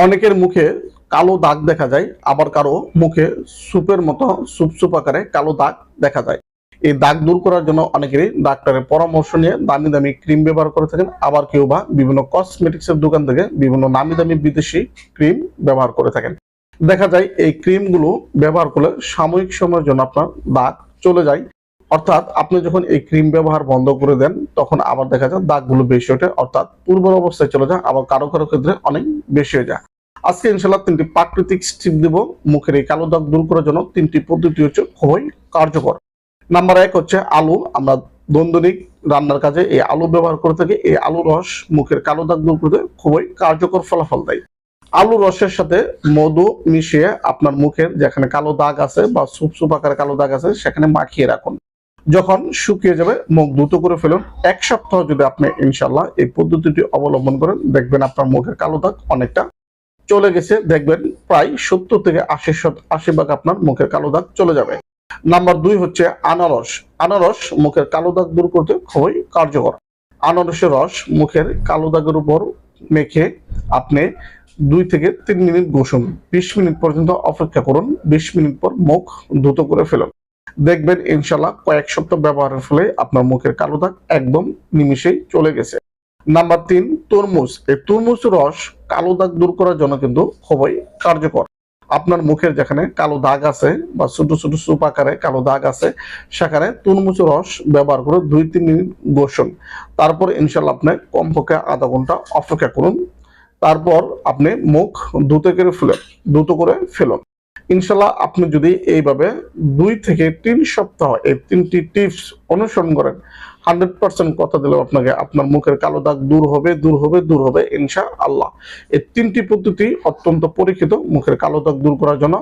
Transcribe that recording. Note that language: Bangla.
অনেকের মুখে কালো দাগ দেখা যায়, আবার কারো মুখে সুপের মতো সুপ আকারে কালো দাগ দেখা যায়। এই দাগ দূর করার জন্য অনেকেরই ডাক্তারের পরামর্শ নিয়ে দামি দামি ক্রিম ব্যবহার করে থাকেন, আবার কেউ বা বিভিন্ন কসমেটিক্সের দোকান থেকে বিভিন্ন নামি দামি বিদেশি ক্রিম ব্যবহার করে থাকেন। দেখা যায় এই ক্রিমগুলো ব্যবহার করলে সাময়িক সময়ের জন্য আপনার দাগ চলে যায়, অর্থাৎ আপনি যখন এই ক্রিম ব্যবহার বন্ধ করে দেন তখন আবার দেখা যায় দাগগুলো বেশি ওঠে, অর্থাৎ পূর্বের অবস্থায় চলে যায়, আবার কারো কারো ক্ষেত্রে অনেক বেশি হয়ে যায়। আজকে ইনশাল্লাহ 3টি প্রাকৃতিক টিপ দিব মুখের এই কালো দাগ দূর করার জন্য। 3টি পদ্ধতি হচ্ছে খুবই কার্যকর। নাম্বার 1 হচ্ছে আলু। আমরা দৈনন্দিন রান্নার কাজে এই আলু ব্যবহার করে থাকি। এই আলু রস মুখের কালো দাগ দূর করতে খুবই কার্যকর ফলাফল দেয়। আলু রসের সাথে মধু মিশিয়ে আপনার মুখের যেখানে কালো দাগ আছে বা সুপ আকারে কালো দাগ আছে সেখানে মাখিয়ে রাখুন। যখন শুকিয়ে যাবে মুখ দ্রুত করে ফেলুন। 1 সপ্তাহ যদি আপনি ইনশাল্লাহ এই পদ্ধতিটি অবলম্বন করেন, দেখবেন আপনার মুখের কালো দাগ অনেকটা চলে গেছে। দেখবেন প্রায় 70 থেকে 80 ভাগ আপনার মুখের কালো দাগ চলে যাবে। নাম্বার 2 হচ্ছে আনারস। আনারস মুখের কালো দাগ দূর করতে খুবই কার্যকর। আনারসের রস মুখের কালো দাগের উপর মেখে আপনি 2 থেকে 3 মিনিট বসুন। 20 মিনিট পর্যন্ত অপেক্ষা করুন। 20 মিনিট পর মুখ দ্রুত করে ফেলুন। দেখবেন ইনশাল্লাহ কয়েক সপ্তাহ ব্যবহারের ফলে আপনার মুখের কালো দাগ একদম নিমিষেই চলে গেছে। নাম্বার 3 তরমুজ। এই তরমুজ রস কালো দাগ দূর করার জন্য কিন্তু খুবই কার্যকর। আপনার মুখের যেখানে কালো দাগ আছে বা ছোট ছোট সুপ আকারে কালো দাগ আছে সেখানে তরমুজ রস ব্যবহার করে 2-3 মিনিট ঘষুন। তারপর ইনশাল্লাহ আপনি কমপক্ষে আধা ঘন্টা অপেক্ষা করুন। তারপর আপনি মুখ দ্রুত করে ফেলুন। ইনশাল্লাহ আপনি যদি এইভাবে 2 থেকে 3 সপ্তাহ এই 3টি টিপস অনুসরণ করেন, 100% কথা দিলাম আপনাকে, আপনার মুখের কালো দাগ দূর হবে ইনশাআল্লাহ। এই 3টি পদ্ধতি অত্যন্ত পরীক্ষিত মুখের কালো দাগ দূর করার জন্য।